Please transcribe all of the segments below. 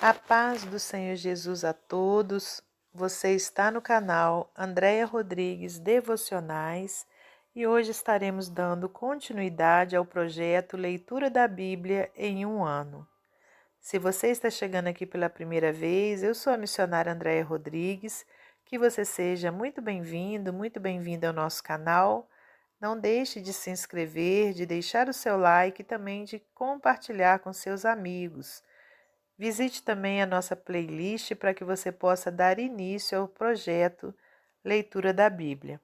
A paz do Senhor Jesus a todos. Você está no canal Andréia Rodrigues Devocionais e hoje estaremos dando continuidade ao projeto Leitura da Bíblia em um ano. Se você está chegando aqui pela primeira vez, eu sou a missionária Andréia Rodrigues. Que você seja muito bem-vinda ao nosso canal. Não deixe de se inscrever, de deixar o seu like e também de compartilhar com seus amigos. Visite também a nossa playlist para que você possa dar início ao projeto Leitura da Bíblia.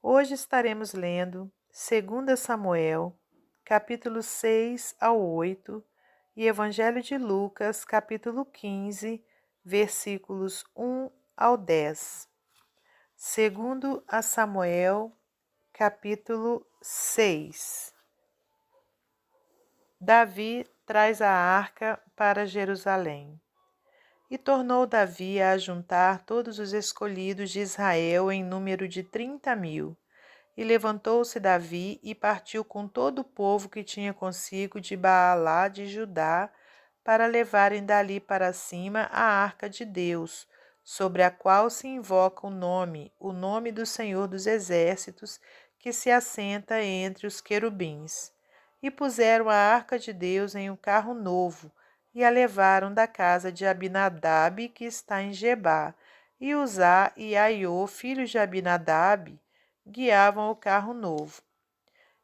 Hoje estaremos lendo 2 Samuel, capítulo 6 ao 8 e Evangelho de Lucas, capítulo 15, versículos 1 ao 10. 2 Samuel, capítulo 6. Davi traz a arca para Jerusalém. E tornou Davi a ajuntar todos os escolhidos de Israel em número de 30.000. E levantou-se Davi e partiu com todo o povo que tinha consigo de Baalá de Judá, para levarem dali para cima a arca de Deus, sobre a qual se invoca o nome do Senhor dos Exércitos, que se assenta entre os querubins. E puseram a arca de Deus em um carro novo, e a levaram da casa de Abinadab, que está em Gebá. E Uzá e Aiô, filhos de Abinadab, guiavam o carro novo.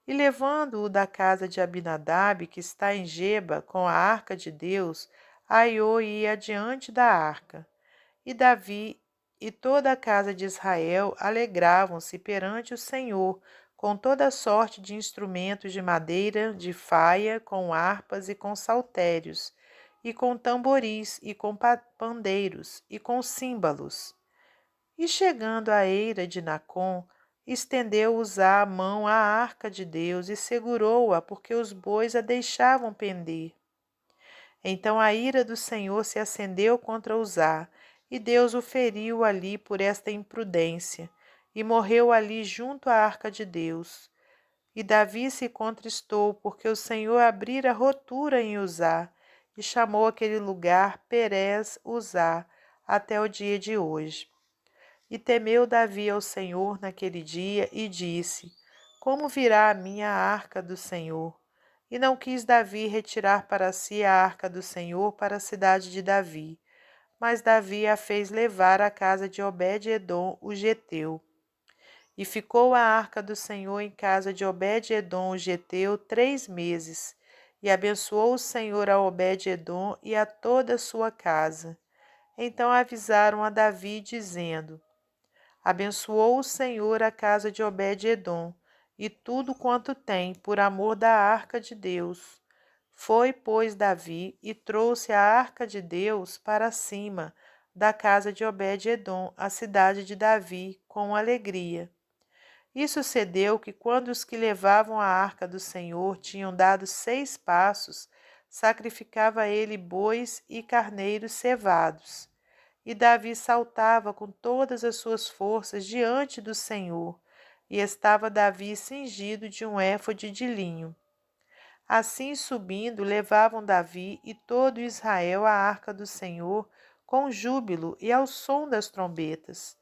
E levando-o da casa de Abinadab, que está em Geba, com a arca de Deus, Aiô ia diante da arca. E Davi e toda a casa de Israel alegravam-se perante o Senhor, com toda sorte de instrumentos de madeira, de faia, com harpas e com saltérios, e com tamboris, e com pandeiros, e com símbalos. E chegando à eira de Nacon, estendeu Uzá a mão à arca de Deus e segurou-a, porque os bois a deixavam pender. Então a ira do Senhor se acendeu contra Uzá, e Deus o feriu ali por esta imprudência, e morreu ali junto à arca de Deus. E Davi se contristou, porque o Senhor abrira rotura em Uzá, e chamou aquele lugar Perez Uzá, até o dia de hoje. E temeu Davi ao Senhor naquele dia, e disse: Como virá a minha arca do Senhor? E não quis Davi retirar para si a arca do Senhor para a cidade de Davi. Mas Davi a fez levar à casa de Obed-edom, o geteu. E ficou a arca do Senhor em casa de Obed-edom, o geteu, 3 meses. E abençoou o Senhor a Obed-edom e a toda a sua casa. Então avisaram a Davi, dizendo: Abençoou o Senhor a casa de Obed-edom, e tudo quanto tem, por amor da arca de Deus. Foi, pois, Davi e trouxe a arca de Deus para cima da casa de Obed-edom, a cidade de Davi, com alegria. E sucedeu que, quando os que levavam a arca do Senhor tinham dado 6 passos, sacrificava ele bois e carneiros cevados. E Davi saltava com todas as suas forças diante do Senhor, e estava Davi cingido de um éfode de linho. Assim, subindo, levavam Davi e todo Israel a arca do Senhor com júbilo e ao som das trombetas.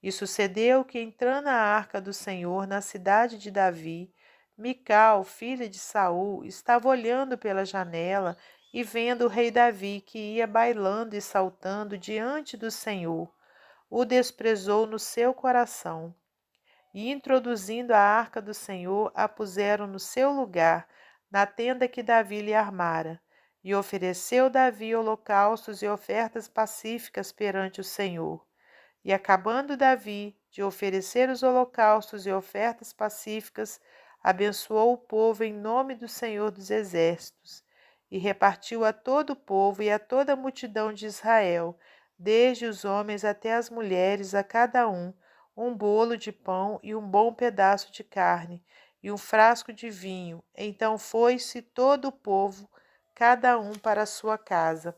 E sucedeu que, entrando a arca do Senhor na cidade de Davi, Mical, filha de Saul, estava olhando pela janela e vendo o rei Davi, que ia bailando e saltando diante do Senhor, o desprezou no seu coração. E, introduzindo a arca do Senhor, a puseram no seu lugar, na tenda que Davi lhe armara. E ofereceu Davi holocaustos e ofertas pacíficas perante o Senhor. E acabando Davi de oferecer os holocaustos e ofertas pacíficas, abençoou o povo em nome do Senhor dos Exércitos, e repartiu a todo o povo e a toda a multidão de Israel, desde os homens até as mulheres, a cada um bolo de pão e um bom pedaço de carne, e um frasco de vinho. Então foi-se todo o povo, cada um para a sua casa.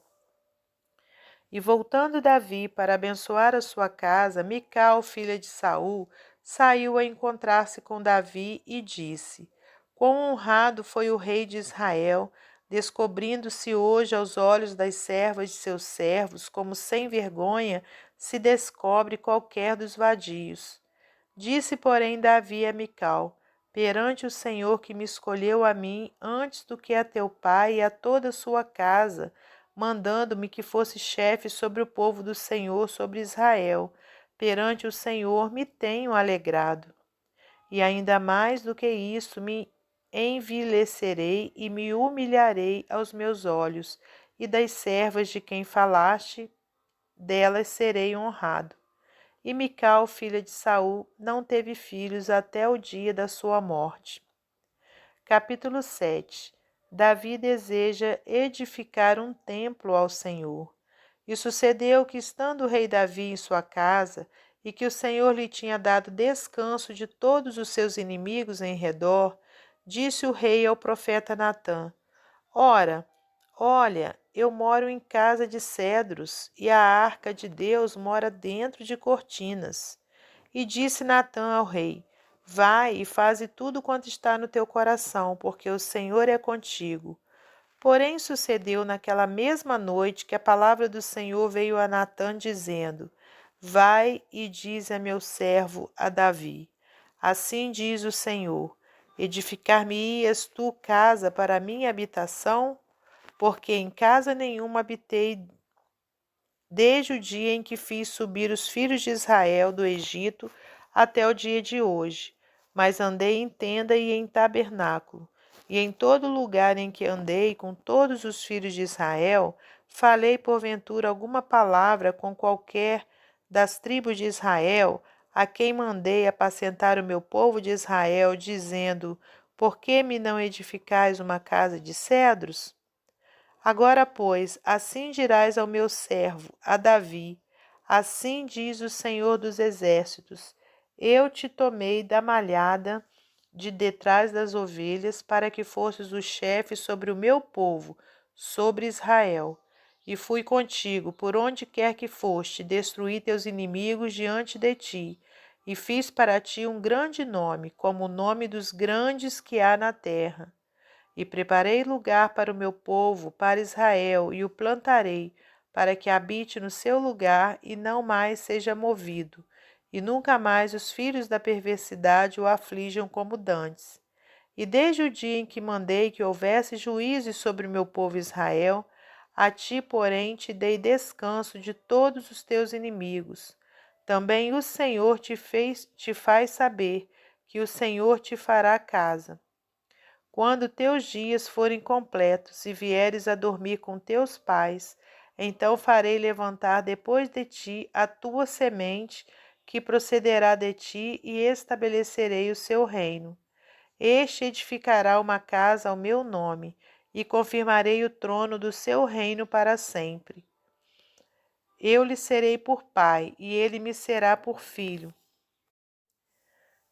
E voltando Davi para abençoar a sua casa, Mical, filha de Saul, saiu a encontrar-se com Davi e disse: Quão honrado foi o rei de Israel descobrindo-se hoje aos olhos das servas de seus servos, como sem vergonha se descobre qualquer dos vadios. Disse, porém, Davi a Mical: perante o Senhor que me escolheu a mim antes do que a teu pai e a toda a sua casa, mandando-me que fosse chefe sobre o povo do Senhor, sobre Israel, perante o Senhor me tenho alegrado. E ainda mais do que isso, me envilecerei e me humilharei aos meus olhos, e das servas de quem falaste, delas serei honrado. E Mical, filha de Saul, não teve filhos até o dia da sua morte. Capítulo 7. Davi deseja edificar um templo ao Senhor. E sucedeu que, estando o rei Davi em sua casa, e que o Senhor lhe tinha dado descanso de todos os seus inimigos em redor, disse o rei ao profeta Natã: ora, olha, eu moro em casa de cedros, e a arca de Deus mora dentro de cortinas. E disse Natã ao rei: vai e faze tudo quanto está no teu coração, porque o Senhor é contigo. Porém sucedeu naquela mesma noite que a palavra do Senhor veio a Natã, dizendo: vai e dize a meu servo, a Davi: assim diz o Senhor: edificar-me-ias tu casa para a minha habitação? Porque em casa nenhuma habitei desde o dia em que fiz subir os filhos de Israel do Egito até o dia de hoje. Mas andei em tenda e em tabernáculo, e em todo lugar em que andei com todos os filhos de Israel, falei porventura alguma palavra com qualquer das tribos de Israel, a quem mandei apacentar o meu povo de Israel, dizendo: por que me não edificais uma casa de cedros? Agora, pois, assim dirás ao meu servo, a Davi: assim diz o Senhor dos Exércitos: eu te tomei da malhada de detrás das ovelhas, para que fosses o chefe sobre o meu povo, sobre Israel. E fui contigo, por onde quer que foste, destruí teus inimigos diante de ti, e fiz para ti um grande nome, como o nome dos grandes que há na terra. E preparei lugar para o meu povo, para Israel, e o plantarei, para que habite no seu lugar e não mais seja movido, e nunca mais os filhos da perversidade o aflijam como dantes. E desde o dia em que mandei que houvesse juízes sobre o meu povo Israel, a ti, porém, te dei descanso de todos os teus inimigos. Também o Senhor te faz saber que o Senhor te fará casa. Quando teus dias forem completos e vieres a dormir com teus pais, então farei levantar depois de ti a tua semente, que procederá de ti, e estabelecerei o seu reino. Este edificará uma casa ao meu nome, e confirmarei o trono do seu reino para sempre. Eu lhe serei por pai, e ele me será por filho.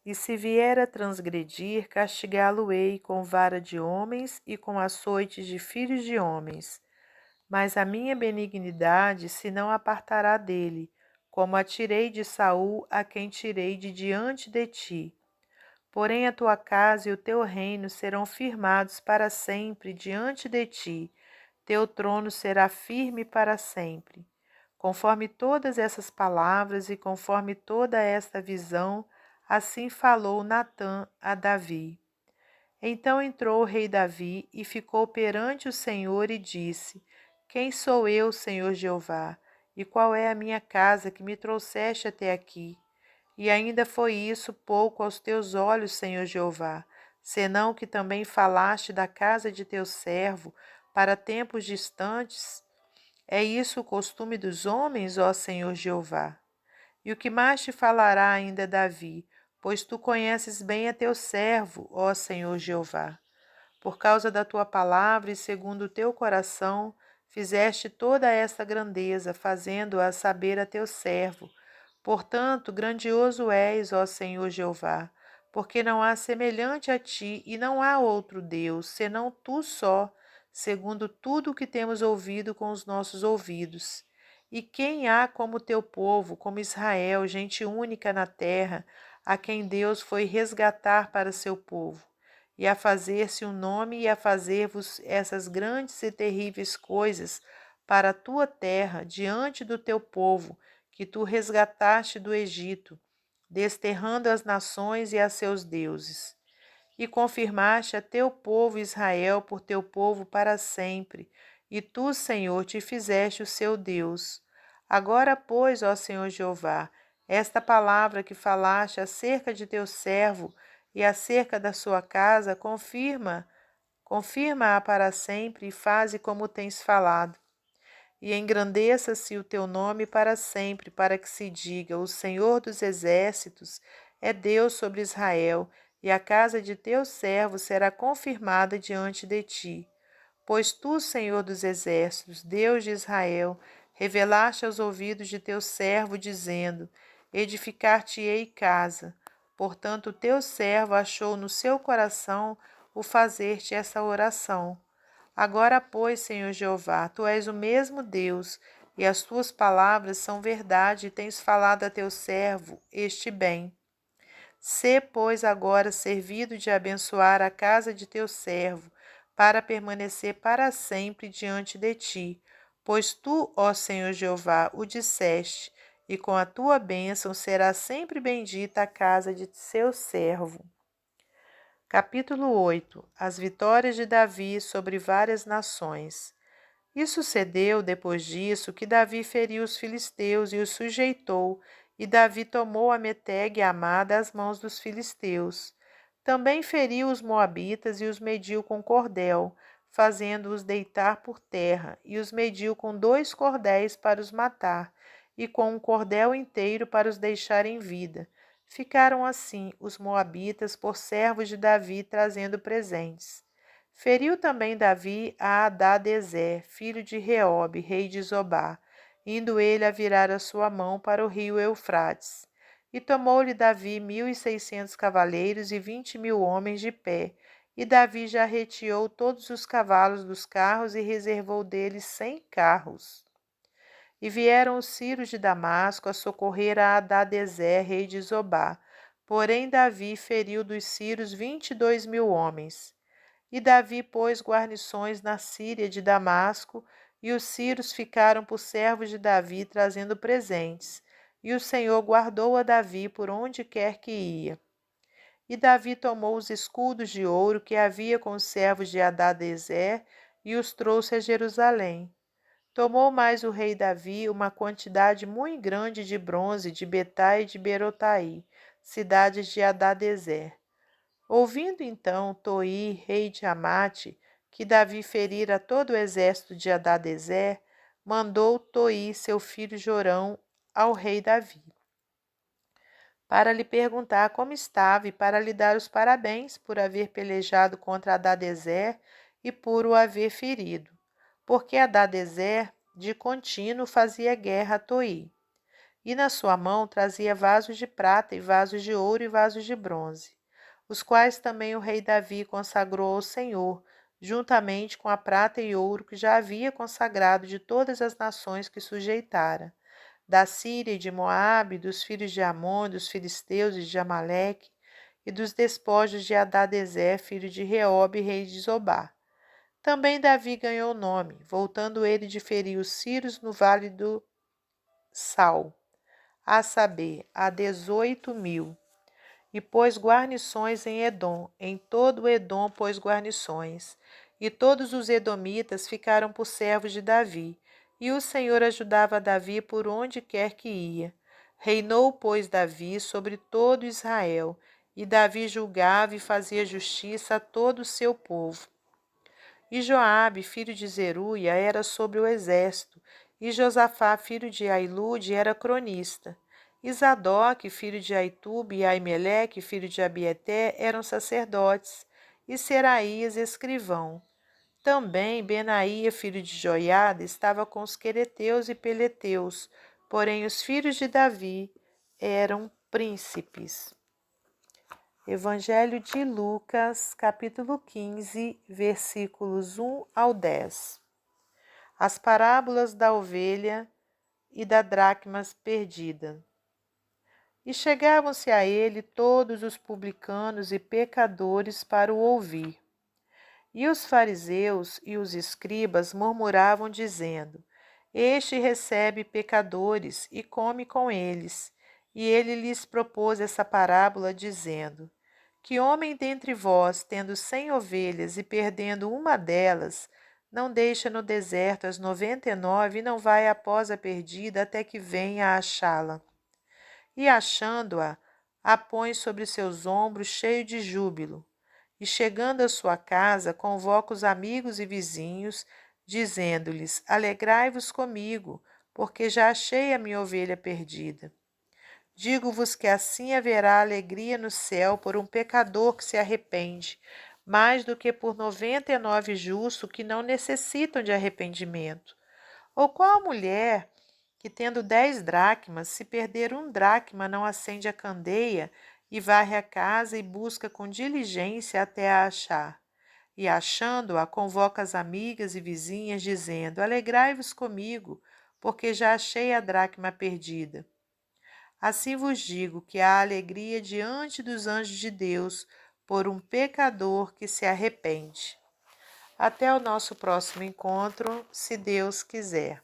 E se vier a transgredir, castigá-lo-ei com vara de homens e com açoites de filhos de homens. Mas a minha benignidade se não apartará dele, como a tirei de Saul, a quem tirei de diante de ti. Porém a tua casa e o teu reino serão firmados para sempre diante de ti, teu trono será firme para sempre. Conforme todas essas palavras e conforme toda esta visão, assim falou Natã a Davi. Então entrou o rei Davi e ficou perante o Senhor e disse: quem sou eu, Senhor Jeová? E qual é a minha casa que me trouxeste até aqui? E ainda foi isso pouco aos teus olhos, Senhor Jeová, senão que também falaste da casa de teu servo para tempos distantes? É isso o costume dos homens, ó Senhor Jeová? E o que mais te falará ainda Davi, pois tu conheces bem a teu servo, ó Senhor Jeová. Por causa da tua palavra e segundo o teu coração, fizeste toda esta grandeza, fazendo-a saber a teu servo. Portanto, grandioso és, ó Senhor Jeová, porque não há semelhante a ti e não há outro Deus, senão tu só, segundo tudo o que temos ouvido com os nossos ouvidos. E quem há como teu povo, como Israel, gente única na terra, a quem Deus foi resgatar para seu povo? e a fazer-se um nome e a fazer-vos essas grandes e terríveis coisas para a tua terra, diante do teu povo, que tu resgataste do Egito, desterrando as nações e a seus deuses. E confirmaste a teu povo Israel por teu povo para sempre, e tu, Senhor, te fizeste o seu Deus. Agora, pois, ó Senhor Jeová, esta palavra que falaste acerca de teu servo e acerca da sua casa, confirma-a para sempre e faze como tens falado. E engrandeça-se o teu nome para sempre, para que se diga: o Senhor dos exércitos é Deus sobre Israel, e a casa de teu servo será confirmada diante de ti. Pois tu, Senhor dos exércitos, Deus de Israel, revelaste aos ouvidos de teu servo, dizendo: edificar-te-ei casa. Portanto, teu servo achou no seu coração o fazer-te essa oração. Agora, pois, Senhor Jeová, tu és o mesmo Deus, e as tuas palavras são verdade, e tens falado a teu servo este bem. Sê, pois, agora servido de abençoar a casa de teu servo, para permanecer para sempre diante de ti. Pois tu, ó Senhor Jeová, o disseste, e com a tua bênção será sempre bendita a casa de seu servo. Capítulo 8. As vitórias de Davi sobre várias nações. E sucedeu, depois disso, que Davi feriu os filisteus e os sujeitou, e Davi tomou a Meteg e a Amá das mãos dos filisteus. Também feriu os moabitas e os mediu com cordel, fazendo-os deitar por terra, e os mediu com 2 cordéis para os matar, e com um cordel inteiro para os deixar em vida. Ficaram assim os moabitas por servos de Davi, trazendo presentes. Feriu também Davi a Hadadezer, filho de Reobe, rei de Zobá, indo ele a virar a sua mão para o rio Eufrates. E tomou-lhe Davi 1.600 cavaleiros e 20.000 homens de pé, e Davi já reteou todos os cavalos dos carros e reservou deles 100 carros. E vieram os sírios de Damasco a socorrer a Hadadezer, rei de Zobá. Porém Davi feriu dos sírios 22.000 homens. E Davi pôs guarnições na Síria de Damasco, e os sírios ficaram por servos de Davi, trazendo presentes. E o Senhor guardou a Davi por onde quer que ia. E Davi tomou os escudos de ouro que havia com os servos de Hadadezer e os trouxe a Jerusalém. Tomou mais o rei Davi uma quantidade muito grande de bronze de Betá e de Berotai, cidades de Hadadezer. Ouvindo então Toi, rei de Amate, que Davi ferira todo o exército de Hadadezer, mandou Toi, seu filho Jorão, ao rei Davi, para lhe perguntar como estava e para lhe dar os parabéns por haver pelejado contra Hadadezer e por o haver ferido, porque Hadadezer de contínuo fazia guerra a Toi, e na sua mão trazia vasos de prata e vasos de ouro e vasos de bronze, os quais também o rei Davi consagrou ao Senhor, juntamente com a prata e ouro que já havia consagrado de todas as nações que sujeitara, da Síria e de Moabe, dos filhos de Amon, dos filisteus e de Amaleque, e dos despojos de Hadadezer, filho de Reobe, rei de Zobá. Também Davi ganhou nome, voltando ele de ferir os sírios no vale do Sal, a saber, a 18.000. E pôs guarnições em Edom, em todo o Edom pôs guarnições. E todos os edomitas ficaram por servos de Davi, e o Senhor ajudava Davi por onde quer que ia. Reinou, pois, Davi sobre todo Israel, e Davi julgava e fazia justiça a todo o seu povo. E Joabe, filho de Zeruia, era sobre o exército, e Josafá, filho de Ailude, era cronista. E Zadok, filho de Aitube, e Aimeleque, filho de Abieté, eram sacerdotes, e Seraías, escrivão. Também Benaía, filho de Joiada, estava com os quereteus e peleteus, porém os filhos de Davi eram príncipes. Evangelho de Lucas, capítulo 15, versículos 1 ao 10. As parábolas da ovelha e da dracmas perdida. E chegavam-se a ele todos os publicanos e pecadores para o ouvir. E os fariseus e os escribas murmuravam, dizendo: Este recebe pecadores e come com eles. E ele lhes propôs essa parábola, dizendo: Que homem dentre vós, tendo 100 ovelhas e perdendo uma delas, não deixa no deserto as 99 e não vai após a perdida até que venha a achá-la? E achando-a, a põe sobre seus ombros cheio de júbilo. E chegando à sua casa, convoca os amigos e vizinhos, dizendo-lhes: Alegrai-vos comigo, porque já achei a minha ovelha perdida. Digo-vos que assim haverá alegria no céu por um pecador que se arrepende, mais do que por 99 justos que não necessitam de arrependimento. Ou qual mulher que, tendo 10 dracmas, se perder um dracma, não acende a candeia e varre a casa e busca com diligência até a achar? E achando-a, convoca as amigas e vizinhas, dizendo: Alegrai-vos comigo, porque já achei a dracma perdida. Assim vos digo que há alegria diante dos anjos de Deus por um pecador que se arrepende. Até o nosso próximo encontro, se Deus quiser.